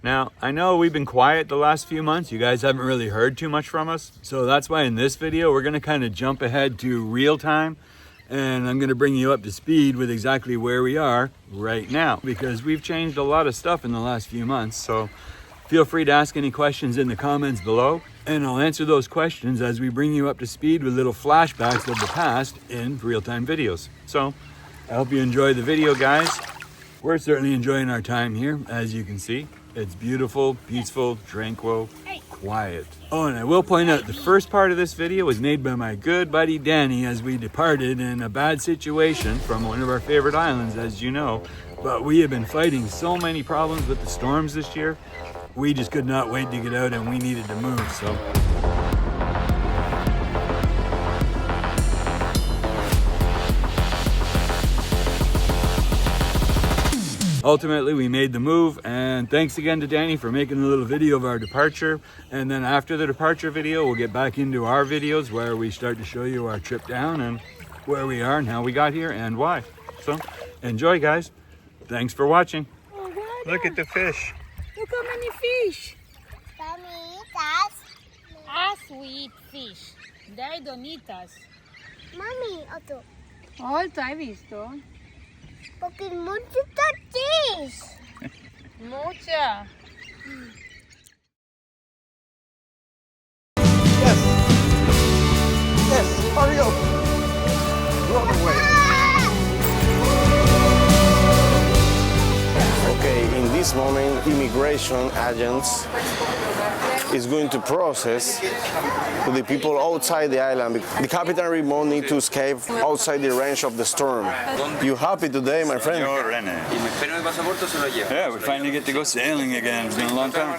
Now, I know we've been quiet the last few months. You guys haven't really heard too much from us. So that's why in this video, we're gonna kind of jump ahead to real time. And I'm gonna bring you up to speed with exactly where we are right now, because we've changed a lot of stuff in the last few months. So feel free to ask any questions in the comments below, and I'll answer those questions as we bring you up to speed with little flashbacks of the past in real-time videos. So I hope you enjoy the video, guys. We're certainly enjoying our time here, as you can see. It's beautiful, peaceful, tranquil, quiet. Oh, and I will point out the first part of this video was made by my good buddy Danny as we departed in a bad situation from one of our favorite islands, as you know. But we have been fighting so many problems with the storms this year. We just could not wait to get out, and we needed to move, so. Ultimately, we made the move, and thanks again to Danny for making a little video of our departure. And then after the departure video, we'll get back into our videos where we start to show you our trip down and where we are and how we got here and why. So enjoy, guys. Thanks for watching. Look at the fish. Look how many fish. Mommy, that's... Us we eat fish. They don't eat us. Mommy, otro. Molto, hai visto? Porque mucho tatis. Mucha. Yes. Yes, hurry up. Run away. Okay, in this moment, immigration agents is going to process to the people outside the island. The captain remote need to escape outside the range of the storm. You happy today, my friend? Yeah, we finally get to go sailing again. It's been a long time.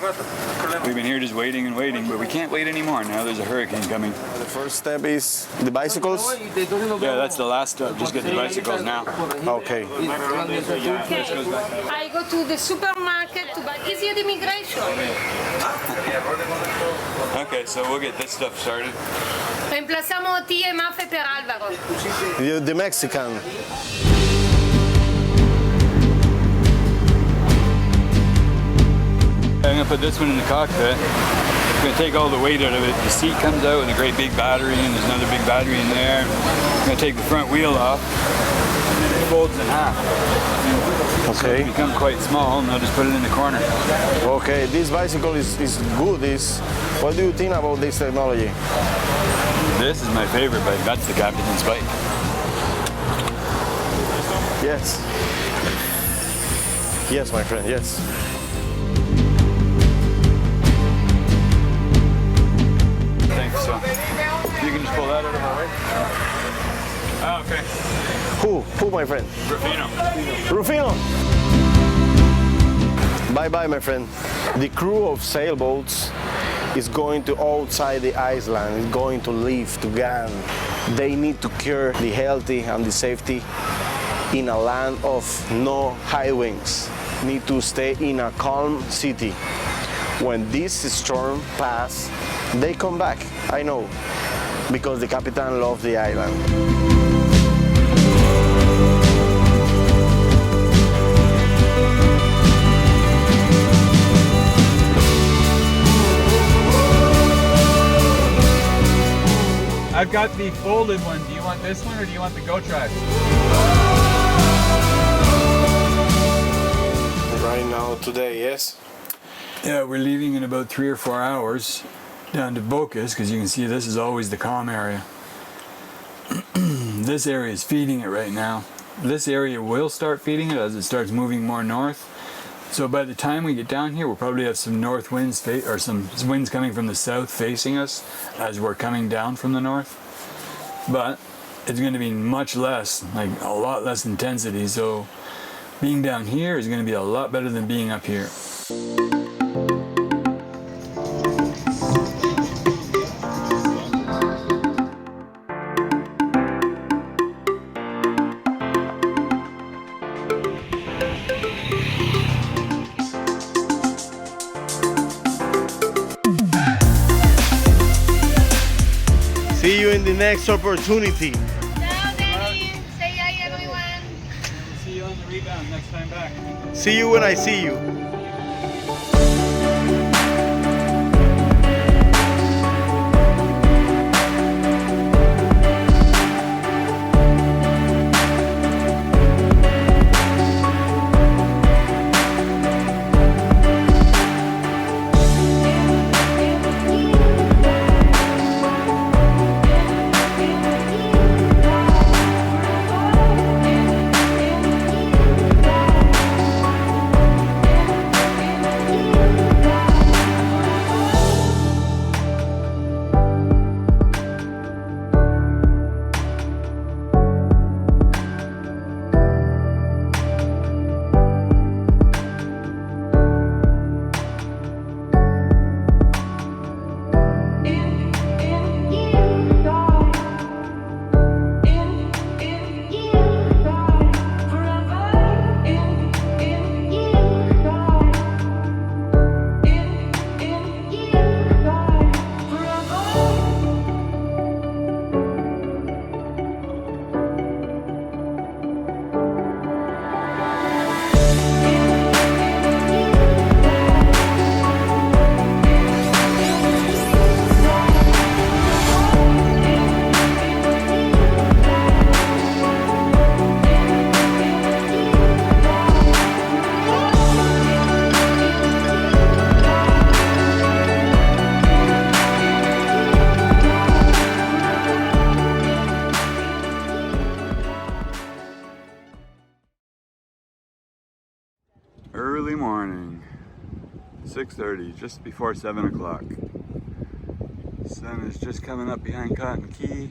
We've been here just waiting and waiting, but we can't wait anymore. Now there's a hurricane coming. The first step is the bicycles? Yeah, that's the last step. Just get the bicycles now. Okay. I go to the supermarket to buy. Is it immigration? Okay, so we'll get this stuff started. Reemplazamos Tia e Mafe per Alvaro. The Mexican. I'm gonna put this one in the cockpit. I'm gonna take all the weight out of it. The seat comes out with a great big battery, and there's another big battery in there. I'm gonna take the front wheel off. It folds in half. Okay. So it becomes quite small, and I'll just put it in the corner. Okay, this bicycle is good. What do you think about this technology? This is my favorite bike. That's the captain's bike. Yes. Yes, my friend, yes. Thanks. So you can just pull that out of our way. Oh, okay. Who, my friend? Rufino. Rufino! Bye-bye, my friend. The crew of sailboats is going to outside the island, is going to leave to Gan. They need to cure the healthy and the safety in a land of no high winds. Need to stay in a calm city. When this storm pass, they come back, I know, because the captain loves the island. I've got the folded one. Do you want this one or do you want the Go Track? Right now, today, yes? Yeah, we're leaving in about 3 or 4 hours down to Bocas, because you can see this is always the calm area. This area is feeding it right now. This area will start feeding it as it starts moving more north. So by the time we get down here, we'll probably have some north winds or some winds coming from the south facing us as we're coming down from the north. But it's going to be much less, like a lot less intensity. So being down here is going to be a lot better than being up here. See you in the next opportunity. Ciao, Danny. Say hi, everyone. See you on the rebound next time back. See you when I see you. Early morning, 6:30, just before 7 o'clock. Sun is just coming up behind Cotton Key.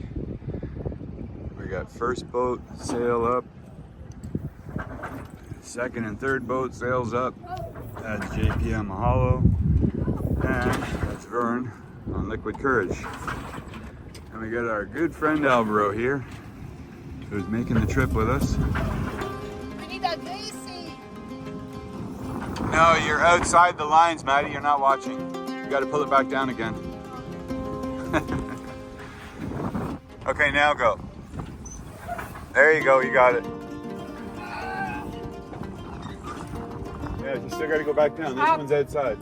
We got first boat sail up, second and third boat sails up. That's JP on Mahalo, and that's Vern on Liquid Courage. And we got our good friend Alvaro here, who's making the trip with us. We need a Gracie. No, you're outside the lines, Maddie. You're not watching. You got to pull it back down again. Okay, now go. There you go. You got it. Yeah, you still got to go back down. This one's outside.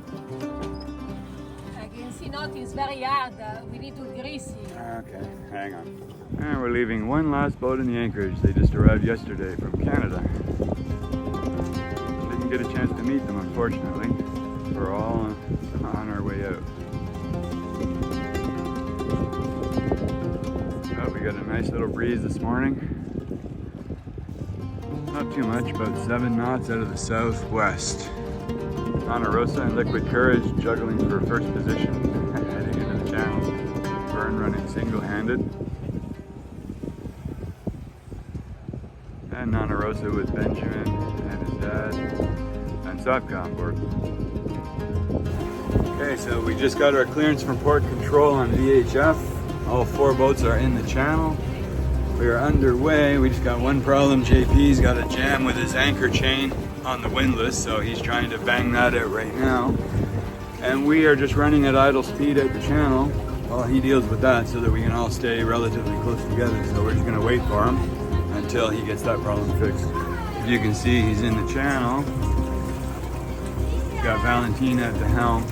I can see not, it's very hard. We need to greasy. Okay, hang on. And we're leaving one last boat in the anchorage. They just arrived yesterday from Canada. Didn't get a chance to meet them, unfortunately. We're all on our way out. Oh, we got a nice little breeze this morning. Not too much, about 7 knots out of the southwest. Ana Rosa and Liquid Courage juggling for first position, heading into the channel. Vern running single-handed. And Ana Rosa with Benjamin and his dad and Sapka on board. Okay, so we just got our clearance from port control on VHF. All 4 boats are in the channel. We are underway. We just got one problem. JP's got a jam with his anchor chain on the windlass, so he's trying to bang that out right now. And we are just running at idle speed at the channel while he deals with that so that we can all stay relatively close together. So we're just gonna wait for him until he gets that problem fixed. As you can see, he's in the channel. We've got Valentina at the helm,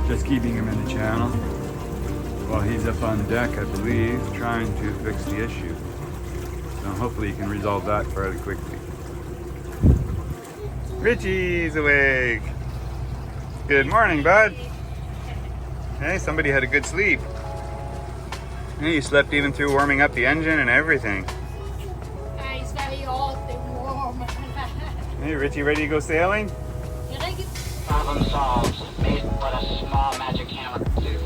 just keeping him in the channel, while he's up on deck, I believe, trying to fix the issue. So hopefully he can resolve that fairly quickly. Richie's awake! Good morning, bud! Hey, somebody had a good sleep. Hey, you slept even through warming up the engine and everything. It's very hot and warm. Hey, Richie, ready to go sailing? You ready? Problem solved. Made but a small magic hammer to do.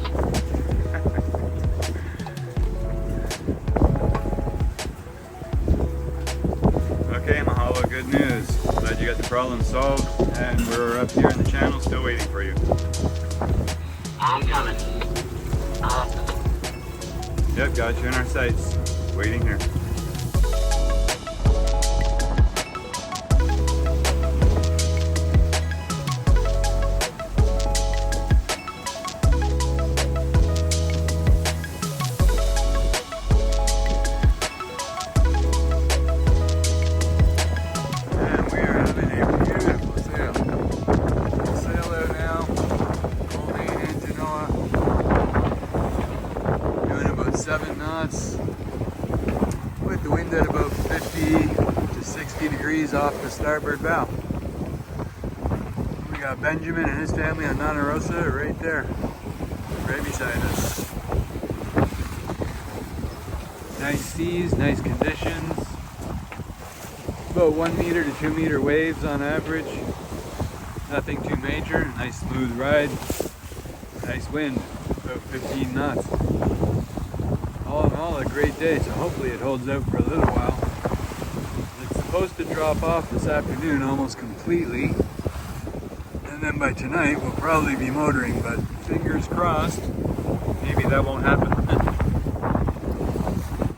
Okay, Mahalo, good news. Glad you got the problem solved, and we're up here in the channel still waiting for you. I'm coming. Yep, got you in our sights. Waiting here. breeze off the starboard bow. We got Benjamin and his family on Nana Rosa right there, right beside us. Nice seas, nice conditions. About 1 meter to 2 meter waves on average. Nothing too major, nice smooth ride. Nice wind, about 15 knots. All in all, a great day, so hopefully it holds out for a little while. It's supposed to drop off this afternoon almost completely. And then by tonight, we'll probably be motoring, but fingers crossed, maybe that won't happen.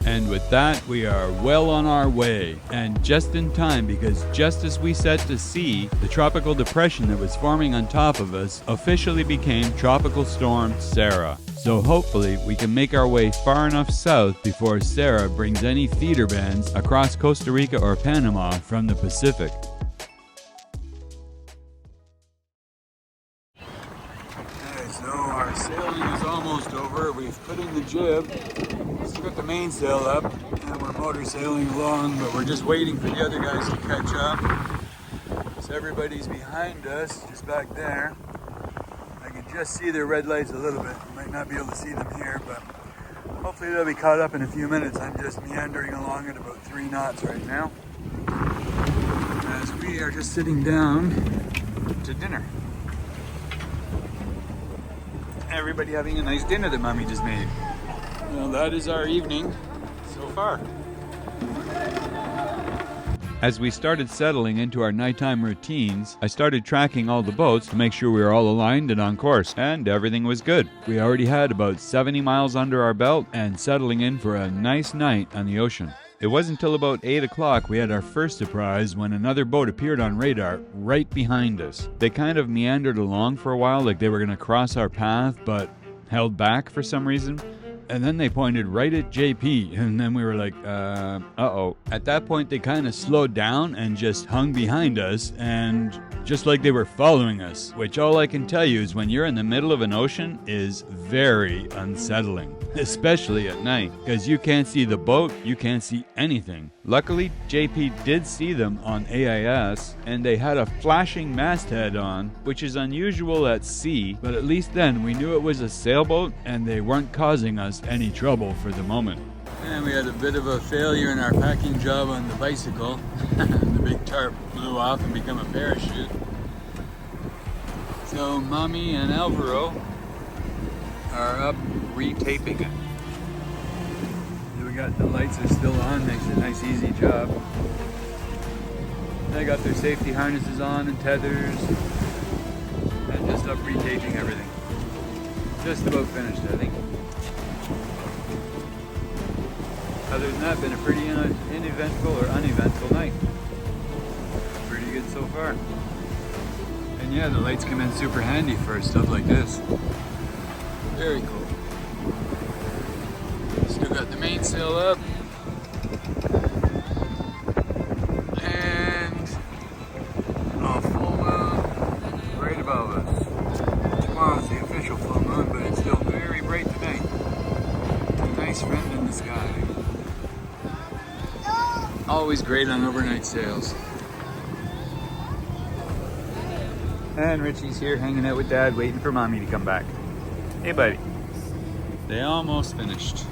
And with that, we are well on our way, and just in time, because just as we set to sea, the tropical depression that was forming on top of us officially became Tropical Storm Sarah. So hopefully we can make our way far enough south before Sarah brings any feeder bands across Costa Rica or Panama from the Pacific. Okay, so our sailing is almost over. We've put in the jib. Still got the mainsail up, and we're motor sailing along, but we're just waiting for the other guys to catch up. So everybody's behind us, just back there. I can just see their red lights a little bit. You might not be able to see them here, but hopefully they'll be caught up in a few minutes. I'm just meandering along at about 3 knots right now, as we are just sitting down to dinner. Everybody having a nice dinner that Mommy just made. Well, that is our evening so far. As we started settling into our nighttime routines, I started tracking all the boats to make sure we were all aligned and on course, and everything was good. We already had about 70 miles under our belt and settling in for a nice night on the ocean. It wasn't until about 8 o'clock we had our first surprise when another boat appeared on radar right behind us. They kind of meandered along for a while like they were going to cross our path, but held back for some reason. And then they pointed right at JP, and then we were like, uh-oh. At that point, they kind of slowed down and just hung behind us, and just like they were following us, which all I can tell you is when you're in the middle of an ocean is very unsettling, especially at night, because you can't see the boat, you can't see anything. Luckily, JP did see them on AIS, and they had a flashing masthead on, which is unusual at sea, but at least then we knew it was a sailboat, and they weren't causing us any trouble for the moment. And we had a bit of a failure in our packing job on the bicycle. The big tarp blew off and became a parachute. So Mommy and Alvaro are up retaping it. We got the lights are still on, makes it a nice easy job. They got their safety harnesses on and tethers, and just up retaping everything. Just about finished, I think. Other than that, been a pretty uneventful or uneventful night. Pretty good so far. And yeah, the lights come in super handy for stuff like this. Very cool. Still got the mainsail up. And a full moon right above us. Tomorrow's the official full moon, but it's still very bright tonight. A nice friend in the sky. Always great on overnight sails. And Richie's here hanging out with Dad, waiting for Mommy to come back. Hey, buddy. They almost finished.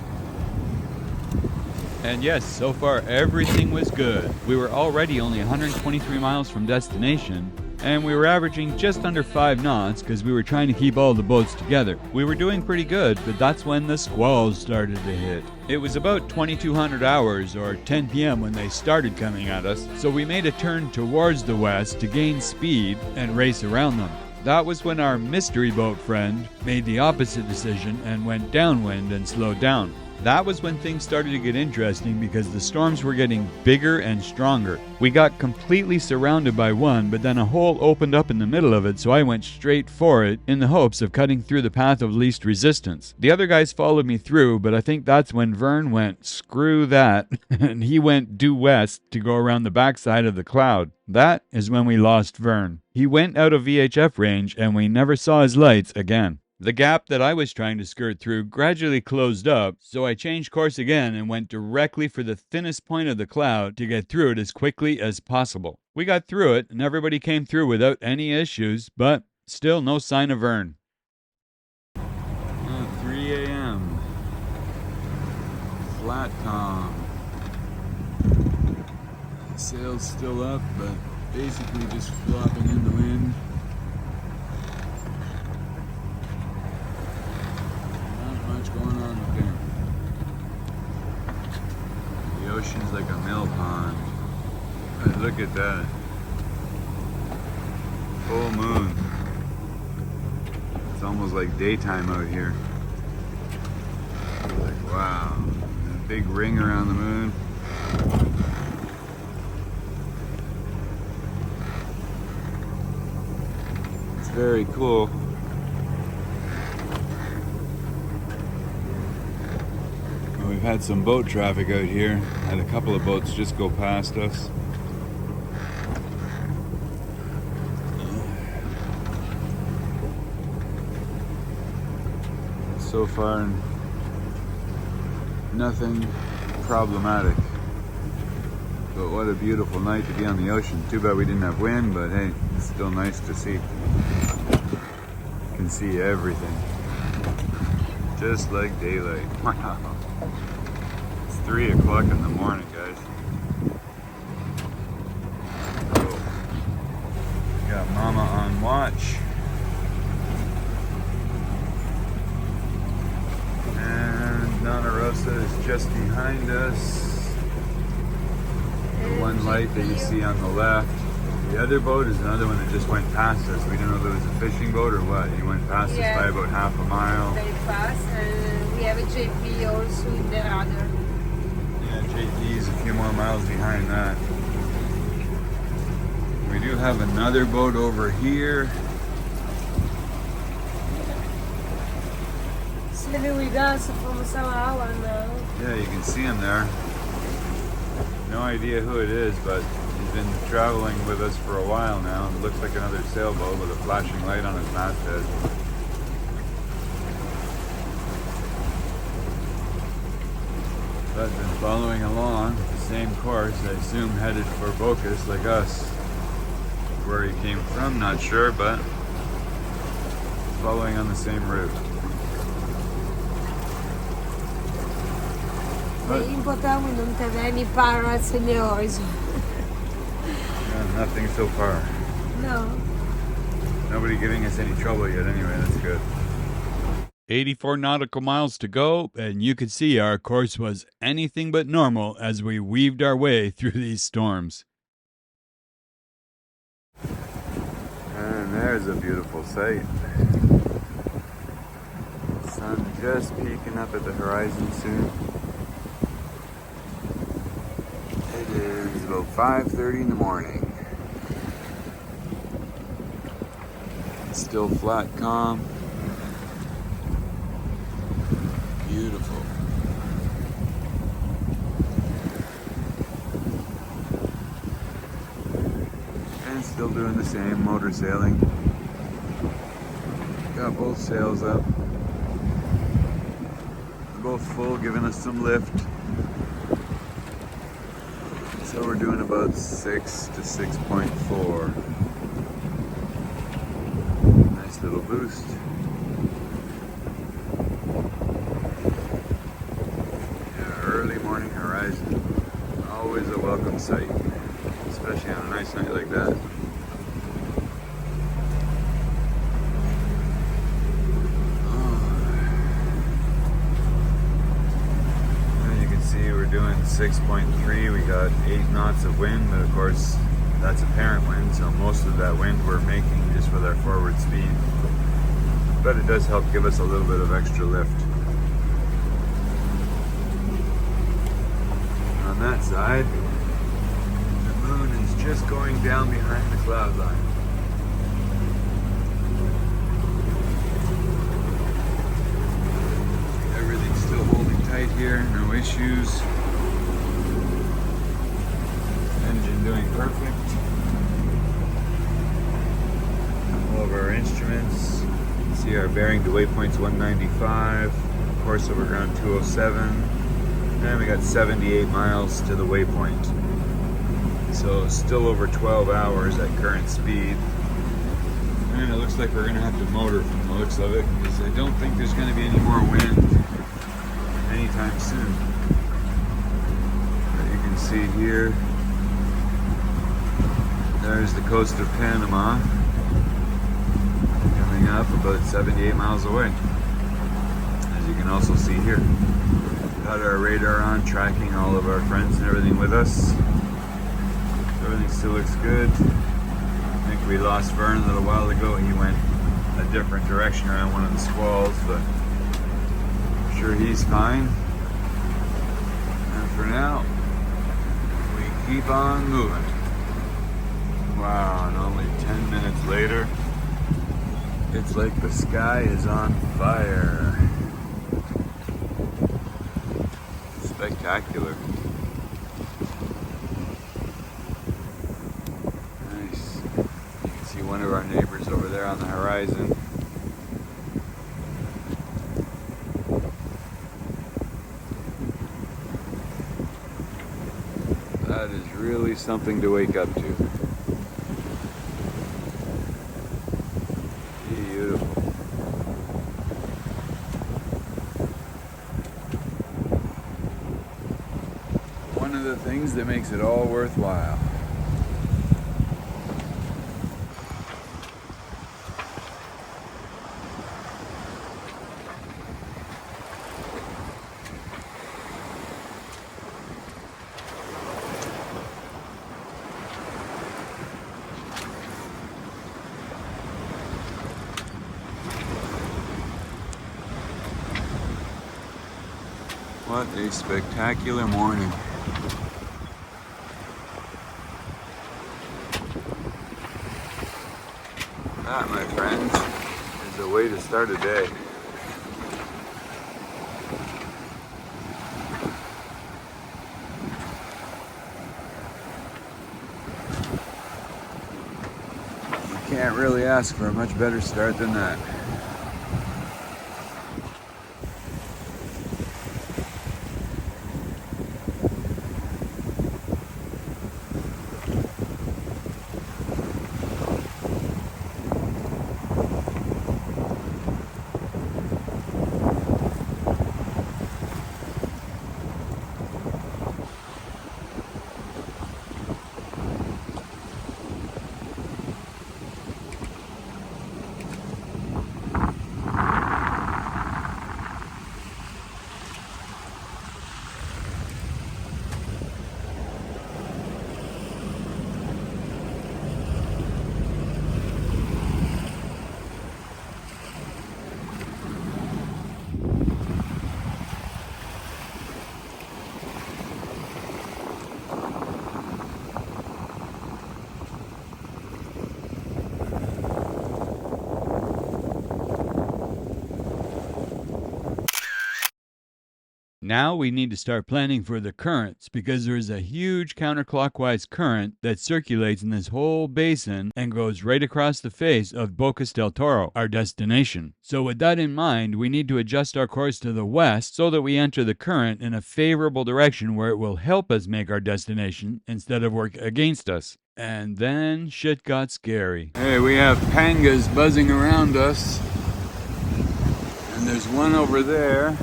And yes, so far everything was good. We were already only 123 miles from destination, and we were averaging just under 5 knots because we were trying to keep all the boats together. We were doing pretty good, but that's when the squalls started to hit. It was about 2200 hours or 10 p.m. when they started coming at us, so we made a turn towards the west to gain speed and race around them. That was when our mystery boat friend made the opposite decision and went downwind and slowed down. That was when things started to get interesting because the storms were getting bigger and stronger. We got completely surrounded by one, but then a hole opened up in the middle of it, so I went straight for it in the hopes of cutting through the path of least resistance. The other guys followed me through, but I think that's when Vern went, screw that, and he went due west to go around the backside of the cloud. That is when we lost Vern. He went out of VHF range and we never saw his lights again. The gap that I was trying to skirt through gradually closed up, so I changed course again and went directly for the thinnest point of the cloud to get through it as quickly as possible. We got through it, and everybody came through without any issues, but still no sign of Vern. 3 a.m. Flat calm. Sails still up, but basically just flopping in the wind. Not much going on up there. The ocean's like a mill pond. But look at that. Full moon. It's almost like daytime out here. Like, wow. A big ring around the moon. It's very cool. We've had some boat traffic out here. Had a couple of boats just go past us. So far, nothing problematic. But what a beautiful night to be on the ocean. Too bad we didn't have wind, but hey, it's still nice to see. You can see everything. Just like daylight. Wow. It's 3 o'clock in the morning, guys. Oh. Got Mama on watch. And Donna Rosa is just behind us. The one light that you see on the left. The other boat is another one that just went past us. We didn't know if it was a fishing boat or what. He went past us by about half a mile. Very fast. We have a JP also in the radar. Yeah, JP is a few more miles behind that. We do have another boat over here. He's living with us from some hour now. Yeah, you can see him there. No idea who it is, but he's been traveling with us for a while now. It looks like another sailboat with a flashing light on his masthead. But been following along the same course, I assume headed for Bocas like us. Where he came from, not sure, but following on the same route. In Potamu non have any pirates in the horizon. Yeah, nothing so far. No. Nobody giving us any trouble yet anyway, that's good. 84 nautical miles to go, and you could see our course was anything but normal as we weaved our way through these storms. And there's a beautiful sight. Sun just peeking up at the horizon soon. It is about 5:30 in the morning. It's still flat calm. Beautiful. And still doing the same, motor sailing. Got both sails up. Both full, giving us some lift. So we're doing about 6 to 6.4. Nice little boost. Yeah, early morning horizon. Always a welcome sight, especially on a nice night like that. Doing 6.3, we got 8 knots of wind, but of course that's apparent wind, so most of that wind we're making just with our forward speed, but it does help give us a little bit of extra lift. On that side, the moon is just going down behind the cloud line. Everything's still holding tight here, no issues. Engine doing perfect. All of our instruments See our bearing to waypoint's 195, course over ground 207, and we got 78 miles to the waypoint. So still over 12 hours at current speed. And it looks like we're gonna have to motor from the looks of it, because I don't think there's gonna be any more wind anytime soon. But you can see here, there's the coast of Panama, coming up about 78 miles away. As you can also see here. Got our radar on, tracking all of our friends and everything with us. Everything still looks good. I think we lost Vern a little while ago. He went a different direction around one of the squalls, but I'm sure he's fine. And for now, we keep on moving. Wow, and only 10 minutes later, it's like the sky is on fire. Spectacular. Nice. You can see one of our neighbors over there on the horizon. That is really something to wake up to. Beautiful. One of the things that makes it all worthwhile. What a spectacular morning. That, my friends, is a way to start a day. You can't really ask for a much better start than that. Now we need to start planning for the currents, because there is a huge counterclockwise current that circulates in this whole basin and goes right across the face of Bocas del Toro, our destination. So with that in mind, we need to adjust our course to the west so that we enter the current in a favorable direction where it will help us make our destination instead of work against us. And then shit got scary. Hey, we have pangas buzzing around us. And there's one over there.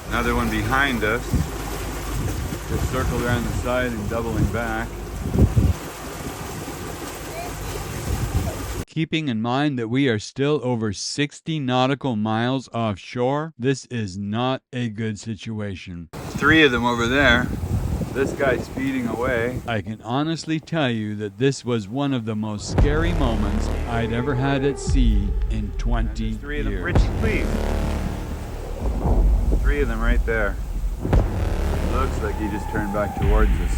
Another one behind us, just circled around the side and doubling back. Keeping in mind that we are still over 60 nautical miles offshore, this is not a good situation. 3 of them over there. This guy speeding away. I can honestly tell you that this was one of the most scary moments I'd ever had at sea in 20 years. 3 of them. Richie, please. 3 of them right there. Looks like he just turned back towards us.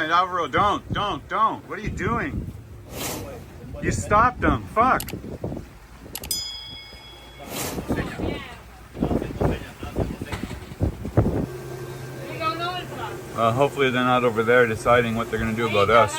man. Alvaro, don't. What are you doing? You stopped them. Fuck. Hopefully they're not over there deciding what they're gonna do about us.